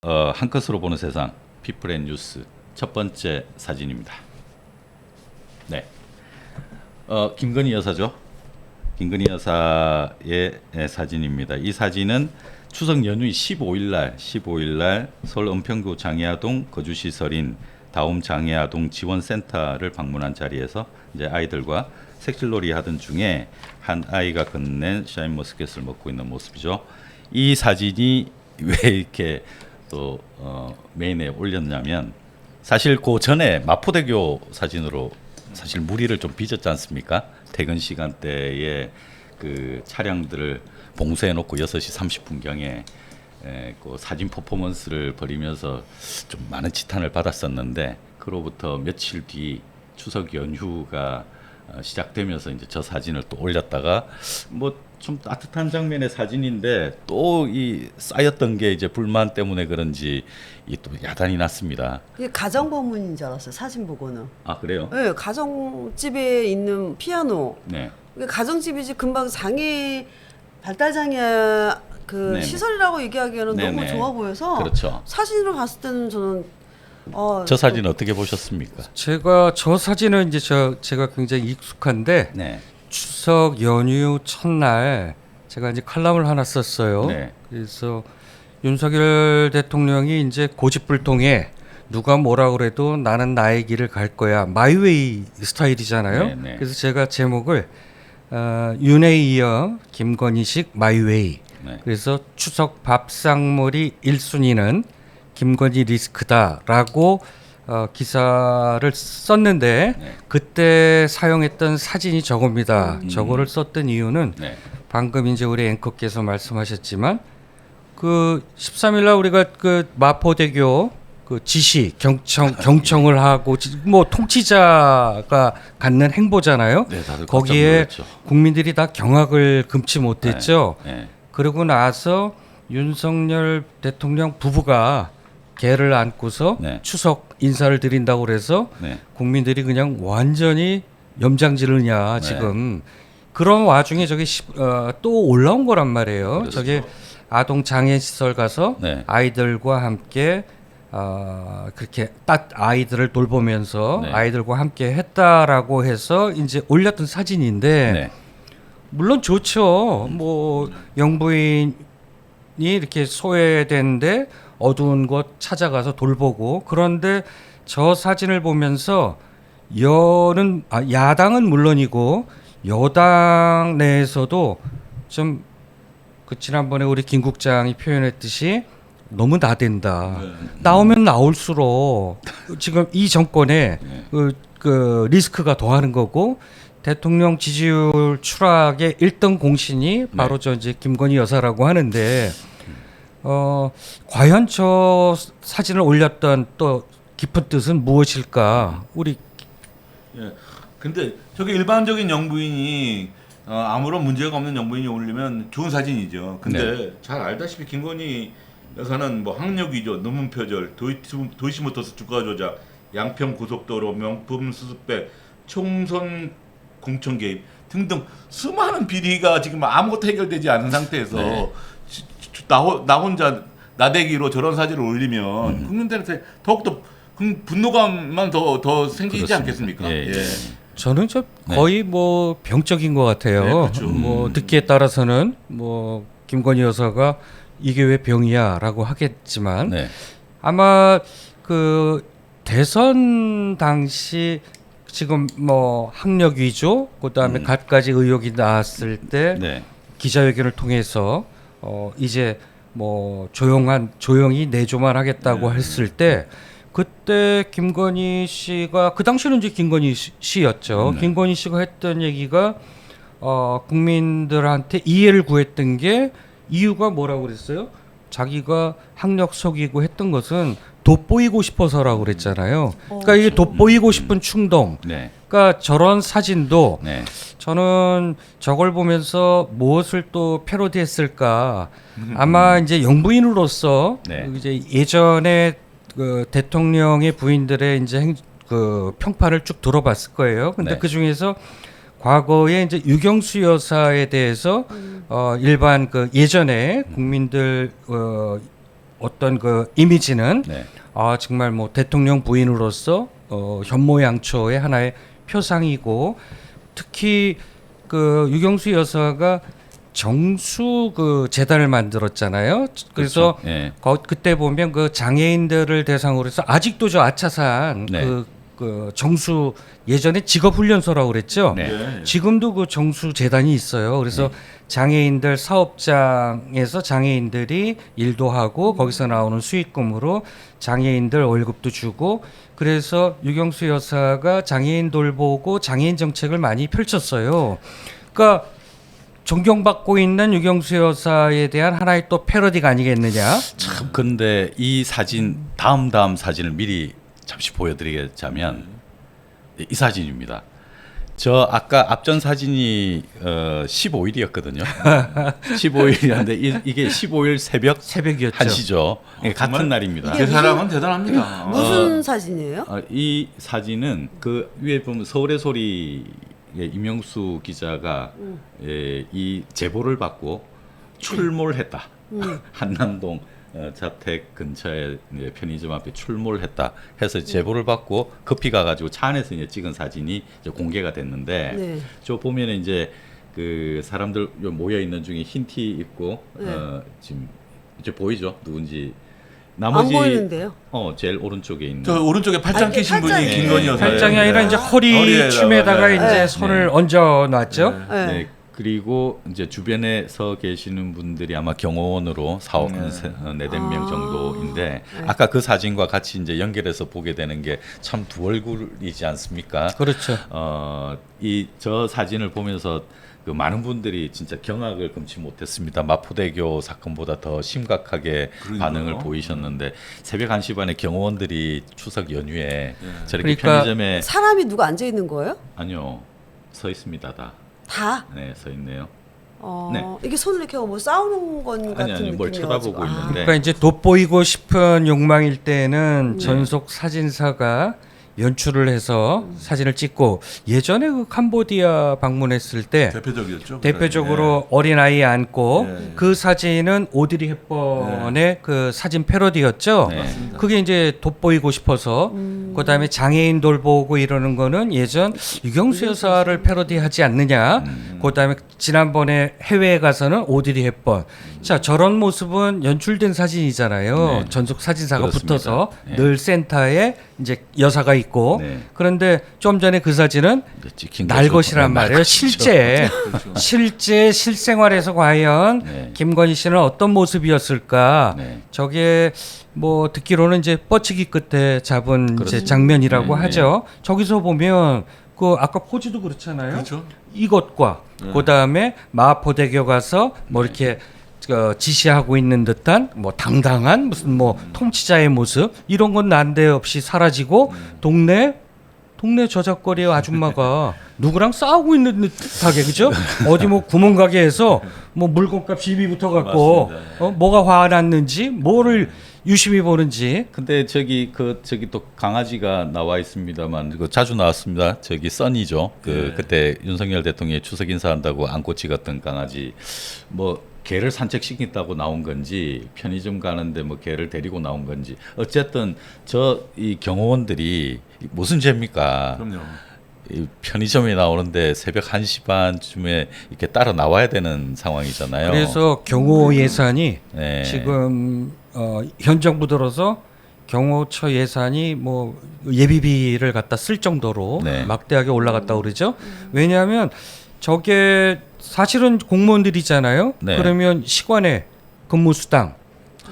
한 컷으로 보는 세상 피플앤뉴스 첫 번째 사진입니다. 네, 김건희 여사죠. 김건희 여사의 사진입니다. 이 사진은 추석 연휴 15일 날 서울 은평구 장애아동 거주시설인 다움 장애아동 지원센터를 방문한 자리에서 이제 아이들과 색칠놀이 하던 중에 한 아이가 건넨 샤인머스켓을 먹고 있는 모습이죠. 이 사진이 왜 이렇게 또 메인에 올렸냐면, 사실 그 전에 마포대교 사진으로 사실 무리를 좀 빚었지 않습니까? 퇴근 시간대에 그 차량들을 봉쇄해 놓고 6시 30분경에 그 사진 퍼포먼스를 벌이면서 좀 많은 지탄을 받았었는데, 그로부터 며칠 뒤 추석 연휴가 시작되면서 이제 저 사진을 또 올렸다가 뭐 좀 따뜻한 장면의 사진인데 또 이 쌓였던 게 이제 불만 때문에 그런지 이 또 야단이 났습니다. 이게 가정 방문인 줄 알았어요. 사진 보고는. 아, 그래요? 네, 가정집에 있는 피아노. 네. 이게 가정집이지 금방 장애 발달 장애 그 네네. 시설이라고 얘기하기에는 너무 네네. 좋아 보여서 그렇죠. 사진으로 봤을 때는 저는 저 사진 어떻게 보셨습니까? 제가 저 사진은 이제 제가 굉장히 익숙한데 네. 추석 연휴 첫날 제가 이제 칼럼을 하나 썼어요. 네. 그래서 윤석열 대통령이 이제 고집불통에 누가 뭐라 그래도 나는 나의 길을 갈 거야, 마이웨이 스타일이잖아요. 네, 네. 그래서 제가 제목을 윤에 이어 김건희식 마이웨이. 네. 그래서 추석 밥상머리 1순위는 김건희 리스크다라고 기사를 썼는데 네. 그때 사용했던 사진이 저겁니다. 저거를 썼던 이유는 네. 방금 이제 우리 앵커께서 말씀하셨지만 그 13일날 우리가 그 마포대교 그 지시 경청을 하고 뭐 통치자가 갖는 행보잖아요. 네, 다들 깜짝 거기에 놀랐죠. 국민들이 다 경악을 금치 못했죠. 네. 그러고 나서 윤석열 대통령 부부가 개를 안고서 네. 추석 인사를 드린다고 그래서 네. 국민들이 그냥 완전히 염장지르냐 네. 지금. 그런 와중에 저게 또 올라온 거란 말이에요. 그렇죠. 저게 아동 장애 시설 가서 네. 아이들과 함께 그렇게 딱 아이들을 돌보면서 네. 아이들과 함께 했다라고 해서 이제 올렸던 사진인데 네. 물론 좋죠. 뭐 영부인이 이렇게 소외된데 어두운 곳 찾아가서 돌보고, 그런데 저 사진을 보면서 야당은 물론이고 여당 내에서도 좀 그 지난번에 우리 김 국장이 표현했듯이 너무 나댄다. 나오면 나올수록 지금 이 정권에 그 리스크가 더하는 거고, 대통령 지지율 추락의 1등 공신이 바로 저 이제 김건희 여사라고 하는데 과연 저 사진을 올렸던 또 깊은 뜻은 무엇일까? 우리 예. 근데 저게 일반적인 영부인이 아무런 문제가 없는 영부인이 올리면 좋은 사진이죠. 근데 잘 알다시피 김건희 여사는 뭐 학력 위조, 논문 표절, 도이치모터스 주가 조작, 양평 고속도로 명품 수수백, 총선 공천 개입 등등 수많은 비리가 지금 아무것도 해결되지 않은 상태에서 네. 나 혼자 나대기로 저런 사진을 올리면 국민들한테 더욱더 분노감만 더 생기지 그렇습니다. 않겠습니까? 예, 예. 저는 저 거의 뭐 병적인 것 같아요. 네, 그렇죠. 뭐 듣기에 따라서는 뭐 김건희 여사가 이게 왜 병이야라고 하겠지만 네. 아마 그 대선 당시 지금 뭐 학력 위조, 그다음에 갖가지 의혹이 나왔을 때 네. 기자회견을 통해서 이제 뭐 조용히 내조만 하겠다고 했을 때, 그때 김건희 씨가 그 당시는 이제 김건희 씨였죠. 김건희 씨가 했던 얘기가 국민들한테 이해를 구했던 게, 이유가 뭐라고 그랬어요? 자기가 학력 속이고 했던 것은 돋보이고 싶어서라고 그랬잖아요. 그러니까 이게 돋보이고 싶은 충동. 네. 그러니까 저런 사진도 네. 저는 저걸 보면서 무엇을 또 패러디했을까? 아마 이제 영부인으로서 네. 이제 예전에 그 대통령의 부인들의 이제 그 평판을 쭉 들어봤을 거예요. 근데 네. 그 중에서 과거에 이제 유경수 여사에 대해서 일반 그 예전에 국민들 어떤 그 이미지는 네. 아 정말 뭐 대통령 부인으로서 현모양처의 하나의 표상이고 특히 그 유경수 여사가 정수 그 재단을 만들었잖아요. 그래서 그렇죠. 예. 그때 보면 그 장애인들을 대상으로 해서 아직도 저 아차산 네. 그 정수 예전에 직업훈련소라고 그랬죠. 네. 네. 지금도 그 정수 재단이 있어요. 그래서 장애인들 사업장에서 장애인들이 일도 하고 거기서 나오는 수익금으로 장애인들 월급도 주고 그래서 유경수 여사가 장애인 돌보고 장애인 정책을 많이 펼쳤어요. 그러니까 존경받고 있는 유경수 여사에 대한 하나의 또 패러디가 아니겠느냐. 참 근데 이 사진 다음 사진을 미리 잠시 보여드리자면 이 사진입니다. 저 아까 앞전 사진이 15일이었거든요. 15일이었는데 이게 15일 새벽이었죠. 1시죠. 예, 같은 정말 날입니다. 그 사람은 대단합니다. 무슨 사진이에요? 이 사진은 그 위에 보면 서울의 소리 임영수 기자가 이 제보를 받고 출몰했다. 한남동 자택 근처에 이제 편의점 앞에 출몰했다 해서 제보를 받고 급히 가가지고 차 안에서 이제 찍은 사진이 이제 공개가 됐는데 네. 저 보면은 이제 그 사람들 모여 있는 중에 흰 티 입고 네. 지금 이제 보이죠 누군지 안 나머지 보이는데요. 제일 오른쪽에 있는 저 오른쪽에 팔짱 아니, 끼신 분이 팔짱이- 김건희 여사예요. 팔짱이 아니라 이제 허리춤에다가 네. 이제 네. 손을 네. 얹어 놨죠. 네. 네. 그리고 이제 주변에 서 계시는 분들이 아마 경호원으로 4-5명 정도인데 네. 아까 그 사진과 같이 이제 연결해서 보게 되는 게 참 두 얼굴이지 않습니까? 그렇죠. 이 저 사진을 보면서 그 많은 분들이 진짜 경악을 금치 못했습니다. 마포대교 사건보다 더 심각하게 그러니까요. 반응을 보이셨는데 새벽 1시 반에 경호원들이 추석 연휴에 저렇게 그러니까 편의점에 사람이 누가 앉아 있는 거예요? 아니요 서 있습니다 다. 다? 네, 서 있네요. 네. 이게 손을 이렇게 하고 뭐 싸우는 건 같은 아니 뭘 느낌이어가지고. 쳐다보고 있는데 그러니까 이제 돋보이고 싶은 욕망일 때는 전속 사진사가 연출을 해서 사진을 찍고 예전에 그 캄보디아 방문했을 때 대표적이었죠. 대표적으로 어린아이 안고 네. 그 사진은 오드리 헵번의 그 사진 패러디였죠. 네. 그게 이제 돋보이고 싶어서 그다음에 장애인 돌보고 이러는 거는 예전 유경수 여사를 패러디하지 않느냐. 그다음에 지난번에 해외에 가서는 오드리 헵번. 자 저런 모습은 연출된 사진이잖아요. 네. 전속 사진사가 그렇습니다. 붙어서 네. 늘 센터에 이제 여사가 있고 네. 그런데 좀 전에 그 사진은 이제 찍힌 날 거죠. 것이란 말이에요. 날것이죠. 실제 실제 실생활에서 과연 네. 김건희 씨는 어떤 모습이었을까? 네. 저게 뭐 듣기로는 이제 뻗치기 끝에 잡은 이제 그렇습니다. 장면이라고 네, 하죠. 저기서 보면 그 아까 포즈도 그렇잖아요. 그렇죠. 이것과 그다음에 마포대교 가서 뭐 이렇게 지시하고 있는 듯한 뭐 당당한 무슨 뭐 통치자의 모습 이런 건 난데없이 사라지고 동네 저작거리의 아줌마가 누구랑 싸우고 있는 듯하게 그죠? 어디 뭐 구멍가게에서 뭐 물건값 시비 붙어갖고 뭐가 화났는지 뭐를 유심히 보는지. 근데 저기 또 강아지가 나와 있습니다만 그 자주 나왔습니다. 저기 써니죠. 그때 윤석열 대통령이 추석 인사한다고 안고 찍었던 강아지 뭐 개를 산책시킨다고 나온 건지 편의점 가는데 뭐 개를 데리고 나온 건지 어쨌든 이 경호원들이 무슨 죄입니까? 그럼요. 이 편의점에 나오는데 새벽 1시 반쯤에 이렇게 따라 나와야 되는 상황이잖아요. 그래서 경호 예산이 네. 지금 현 정부 들어서 경호처 예산이 뭐 예비비를 갖다 쓸 정도로 네. 막대하게 올라갔다고 그러죠. 왜냐하면 저게 사실은 공무원들이잖아요. 네. 그러면 시간에 근무 수당,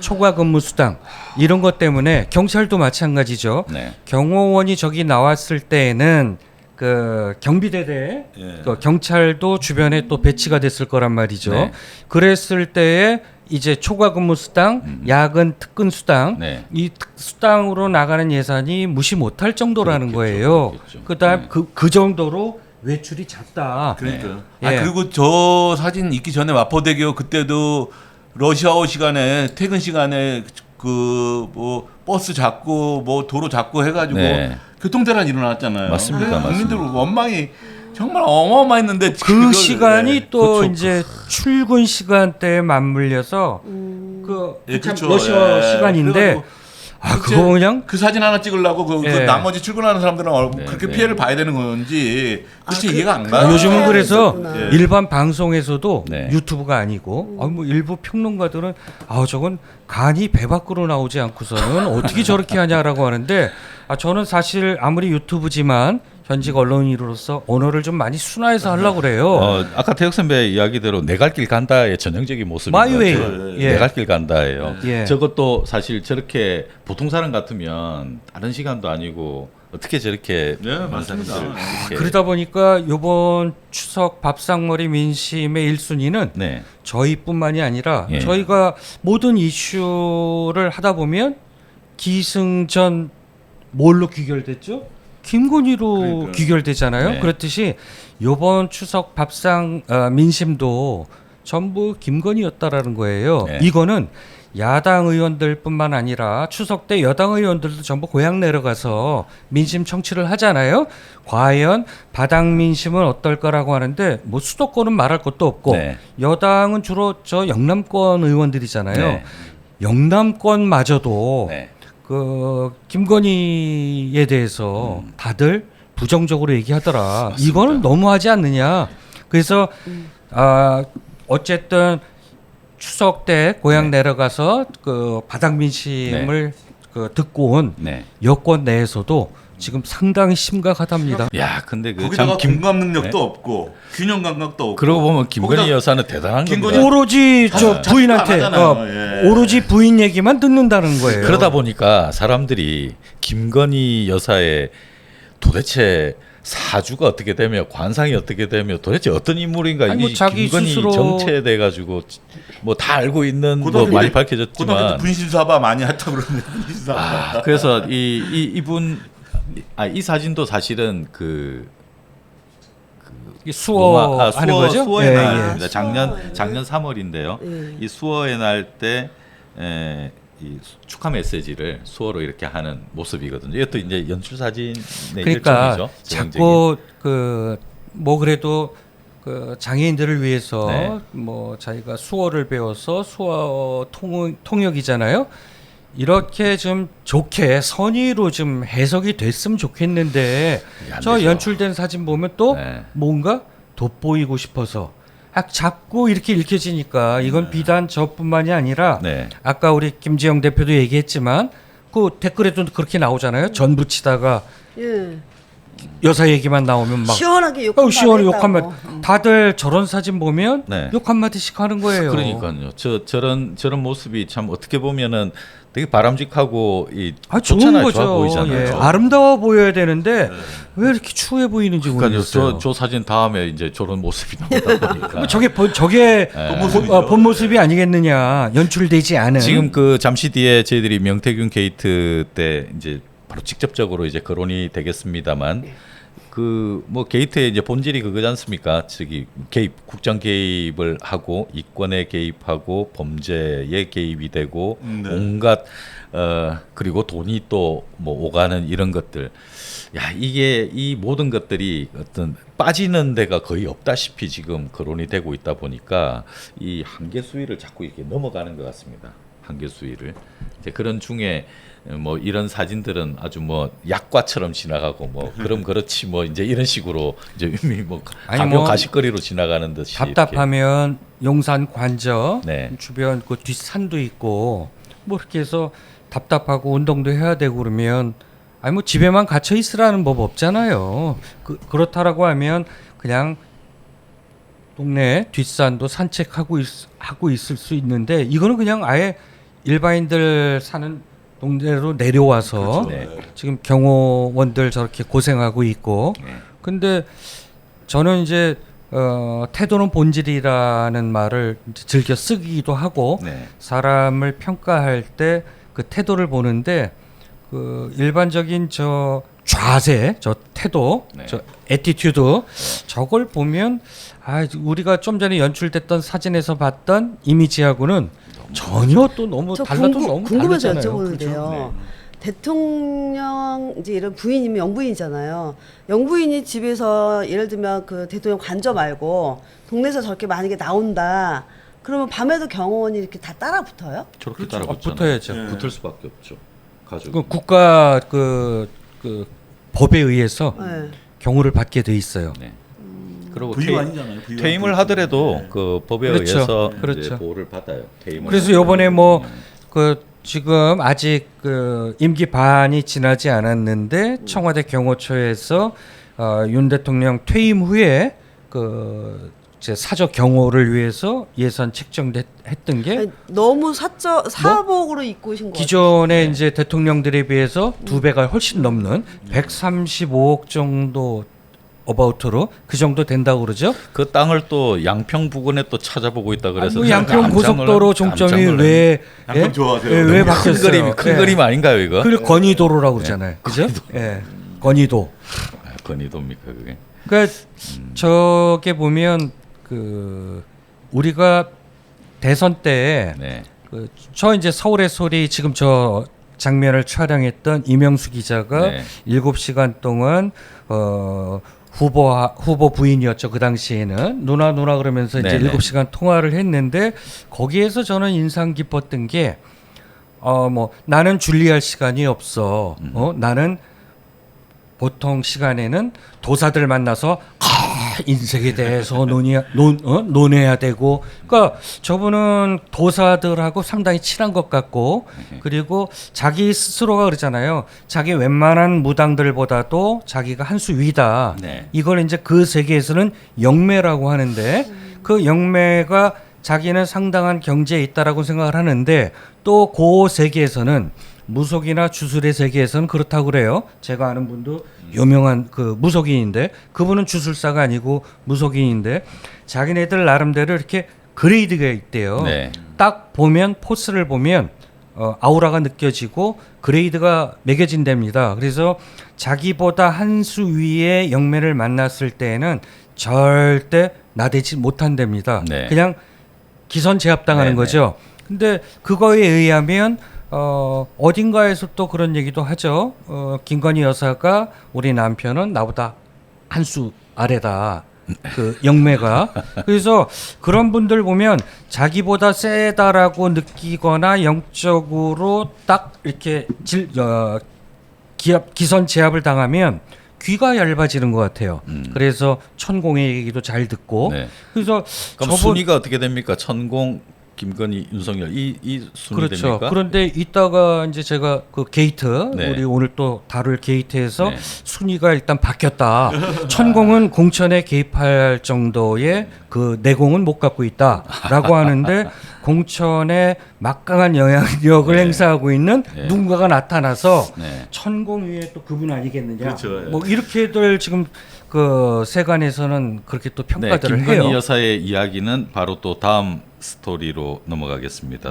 초과 근무 수당 이런 것 때문에 경찰도 마찬가지죠. 네. 경호원이 저기 나왔을 때에는 그 경비대대 예. 그 경찰도 주변에 또 배치가 됐을 거란 말이죠. 네. 그랬을 때에 이제 초과 근무 수당, 야근 특근 수당 네. 이 수당으로 나가는 예산이 무시 못할 정도라는 그렇겠죠, 거예요. 그렇겠죠. 그다음 네. 그 정도로 외출이 작다. 그러니까요. 예. 아 그리고 저 사진 있기 전에 마포대교 그때도 러시아워 시간에 퇴근 시간에 그 뭐 버스 잡고 뭐 도로 잡고 해가지고 네. 교통대란 일어났잖아요. 맞습니다, 그래서 국민들 맞습니다. 원망이 정말 어마어마했는데 그 시간이 또 그렇죠. 이제 출근 시간대에 맞물려서 그 예, 참 그쵸. 러시아 예. 시간인데 그래가지고 아 그거 그냥 그 사진 하나 찍으려고 그 예. 나머지 출근하는 사람들은 네, 그렇게 네. 피해를 봐야 되는 건지 그치 아, 이해가 안 그- 가. 요즘은 그래서 있었구나. 예. 일반 방송에서도 네. 유튜브가 아니고 뭐 일부 평론가들은 저건 간이 배 밖으로 나오지 않고서는 어떻게 저렇게 하냐라고 하는데 저는 사실 아무리 유튜브지만 현직 언론인으로서 언어를 좀 많이 순화해서 하려고 그래요. 아까 태혁 선배 이야기대로 내 갈 길 간다의 전형적인 모습인 것 마이 웨이. 같아요. 예. 내 갈 길 간다예요. 예. 저것도 사실 저렇게 보통 사람 같으면 다른 시간도 아니고 어떻게 저렇게 네, 많은 맞습니다. 사람들 이렇게 그러다 보니까 이번 추석 밥상머리 민심의 1순위는 네. 저희뿐만이 아니라 예. 저희가 모든 이슈를 하다 보면 기승전 뭘로 귀결됐죠? 김건희로 그러니까요. 귀결되잖아요. 네. 그렇듯이 이번 추석 밥상 민심도 전부 김건희였다라는 거예요. 네. 이거는 야당 의원들뿐만 아니라 추석 때 여당 의원들도 전부 고향 내려가서 민심 청취를 하잖아요. 과연 바닥 민심은 어떨 거라고 하는데 뭐 수도권은 말할 것도 없고 네. 여당은 주로 저 영남권 의원들이잖아요. 네. 영남권마저도 네. 그 김건희에 대해서 다들 부정적으로 얘기하더라. 맞습니다. 이거는 너무하지 않느냐. 그래서 어쨌든 추석 때 고향 네. 내려가서 그 바닥 민심을 그 듣고 온 네. 여권 내에서도 지금 상당히 심각하답니다. 야, 근데 그 거기다가 참 공감 능력도 네. 없고 균형 감각도 없고. 그러고 보면 김건희 거기다- 여사는 대단한 김건희- 겁니다. 오로지 저 자꾸 부인한테 안 하잖아요. 예. 오로지 부인 얘기만 듣는다는 거예요. 그러다 보니까 사람들이 김건희 여사의 도대체 사주가 어떻게 되며 관상이 어떻게 되며 도대체 어떤 인물인가 아니, 뭐 이 자기 김건희 스스로- 정체돼 가지고 뭐 다 알고 있는 뭐 고등학교 많이 때- 고등학교 밝혀졌지만 때 분신사바 많이 했다 그러는데 분신사바. 그래서 이분 이 사진도 사실은 이게 수어 하는 거죠? 수어의 예, 날입니다. 예. 작년 3월인데요. 예. 이 수어의 날 때 이 축하 메시지를 수어로 이렇게 하는 모습이거든요. 이것도 이제 연출 사진의 그러니까 일종이죠. 전형적인. 자꾸 그 뭐 그래도 그 장애인들을 위해서 네. 뭐 자기가 수어를 배워서 수어 통역이잖아요. 이렇게 좀 좋게 선의로 좀 해석이 됐으면 좋겠는데 이게 안 저 되죠. 연출된 사진 보면 또 네. 뭔가 돋보이고 싶어서 자꾸 이렇게 읽혀지니까 이건 비단 저뿐만이 아니라 네. 아까 우리 김지영 대표도 얘기했지만 그 댓글에도 그렇게 나오잖아요. 전 붙이다가 예. 여사 얘기만 나오면 막 시원하게 욕 한마디 시원히 욕 했다고. 한마디. 다들 저런 사진 보면 네. 욕 한마디씩 하는 거예요. 그러니까요. 저런 모습이 참 어떻게 보면은 되게 바람직하고 좋은 좋잖아요. 거죠. 좋아 보이잖아요. 예. 아름다워 보여야 되는데 왜 이렇게 추해 보이는지 그러니까요. 모르겠어요. 저 사진 다음에 이제 저런 모습이 나오다 보니까 저게 본 모습이 아니겠느냐. 연출되지 않은. 지금 그 잠시 뒤에 저희들이 명태균 게이트 때 이제 바로 직접적으로 이제 거론이 되겠습니다만 그 뭐 게이트의 이제 본질이 그거지 않습니까? 저기 개입, 국정 개입을 하고 이권에 개입하고 범죄에 개입이 되고 네. 온갖 그리고 돈이 또 뭐 오가는 이런 것들. 야, 이게 이 모든 것들이 어떤 빠지는 데가 거의 없다시피 지금 거론이 되고 있다 보니까 이 한계 수위를 자꾸 이렇게 넘어가는 것 같습니다. 한계 수위를. 이제 그런 중에 뭐 이런 사진들은 아주 뭐 약과처럼 지나가고 뭐 그럼 그렇지 뭐 이제 이런 식으로 이제 이미 뭐 아니 가벼운 뭐 가시거리로 지나가는 듯이 답답하면 용산 관저 네. 주변 그 뒷산도 있고 뭐 이렇게 해서 답답하고 운동도 해야 되고 그러면 아니 뭐 집에만 갇혀 있으라는 법 없잖아요. 그렇다라고 하면 그냥 동네 뒷산도 산책하고 하고 있을 수 있는데 이거는 그냥 아예 일반인들 사는 동네로 내려와서 그렇죠. 네. 지금 경호원들 저렇게 고생하고 있고 네. 근데 저는 이제 태도는 본질이라는 말을 이제 즐겨 쓰기도 하고 네. 사람을 평가할 때 그 태도를 보는데 그 일반적인 저 좌세, 저 태도, 네. 저 애티튜드 저걸 보면 우리가 좀 전에 연출됐던 사진에서 봤던 이미지하고는 전혀 또 너무 저 달라도 너무 궁금해서 다르잖아요. 여쭤보는데요. 그렇죠. 대통령 이제 이런 부인이면 영부인이잖아요. 영부인이 집에서 예를 들면 그 대통령 관저 말고 동네에서 저렇게 만약에 나온다. 그러면 밤에도 경호원이 이렇게 다 따라 붙어요? 저렇게 그렇죠. 따라 붙잖아요. 붙어야죠. 예. 붙을 수밖에 없죠. 가족. 그 국가 그 법에 의해서 네. 경호를 받게 돼 있어요. 네. 그리고 부유 아니잖아요. 부유 퇴임을 아니죠. 하더라도 네. 그 법에 그렇죠. 의해서 그렇죠. 이제 보호를 받아요. 퇴임을 그래서 하더라도. 요번에 뭐 그 지금 아직 그 임기 반이 지나지 않았는데 청와대 경호처에서 윤 대통령 퇴임 후에 그 이제 사적 경호를 위해서 예산 책정했던 게 아니, 너무 사복으로 입고 오신 거 같아요. 기존의 이제 대통령들에 비해서 두 배가 훨씬 넘는 135억 정도 어바웃으로 그 정도 된다고 그러죠. 그 땅을 또 양평 부근에 또 찾아보고 있다 그래서 뭐 양평 고속도로 종점이 왜 양평 좋아하세요? 왜 큰 바뀌었어요? 그림 큰 예. 그림 아닌가요 이거? 그리고 건의도로라고 그러잖아요. 그죠? 예. 건의도. 건의도입니까 그게? 그러니까 저게 보면 그 우리가 대선 때 네. 저 이제 서울의 소리 지금 저 장면을 촬영했던 이명수 기자가 네. 7시간 동안 후보 부인이었죠. 그 당시에는 누나 그러면서 이제 네네. 7시간 통화를 했는데 거기에서 저는 인상 깊었던 게 뭐 나는 준리할 시간이 없어. 나는 보통 시간에는 도사들 만나서 인생에 대해서 논해야 되고, 그러니까 저분은 도사들하고 상당히 친한 것 같고, 그리고 자기 스스로가 그러잖아요. 자기 웬만한 무당들보다도 자기가 한 수 위다. 네. 이걸 이제 그 세계에서는 영매라고 하는데, 그 영매가 자기는 상당한 경제에 있다라고 생각을 하는데, 또 그 세계에서는 무속이나 주술의 세계에서는 그렇다고 그래요. 제가 아는 분도 유명한 그 무속인인데 그분은 주술사가 아니고 무속인인데 자기네들 나름대로 이렇게 그레이드가 있대요. 네. 딱 보면 포스를 보면 아우라가 느껴지고 그레이드가 매겨진답니다. 그래서 자기보다 한 수 위의 영매를 만났을 때에는 절대 나대지 못한답니다. 네. 그냥 기선 제압당하는 네, 거죠. 근데 그거에 의하면 어딘가에서 또 그런 얘기도 하죠. 김건희 여사가 우리 남편은 나보다 한 수 아래다. 그 영매가. 그래서 그런 분들 보면 자기보다 세다라고 느끼거나 영적으로 딱 이렇게 기선 제압을 당하면 귀가 얇아지는 것 같아요. 그래서 천공의 얘기도 잘 듣고. 네. 그래서 그럼 순위가 어떻게 됩니까? 천공, 김건희, 윤석열 이 순위 그렇죠. 됩니까? 그런데 이따가 이제 제가 그 게이트 네. 우리 오늘 또 다룰 게이트에서 네. 순위가 일단 바뀌었다. 천공은 공천에 개입할 정도의 그 내공은 못 갖고 있다라고 하는데 공천에 막강한 영향력을 네. 행사하고 있는 네. 누군가가 나타나서 네. 천공 위에 또 그분 아니겠느냐. 그렇죠. 예. 뭐 이렇게들 지금 그 세간에서는 그렇게 또 네, 평가들을 김건희 해요. 여사의 이야기는 바로 또 다음 스토리로 넘어가겠습니다.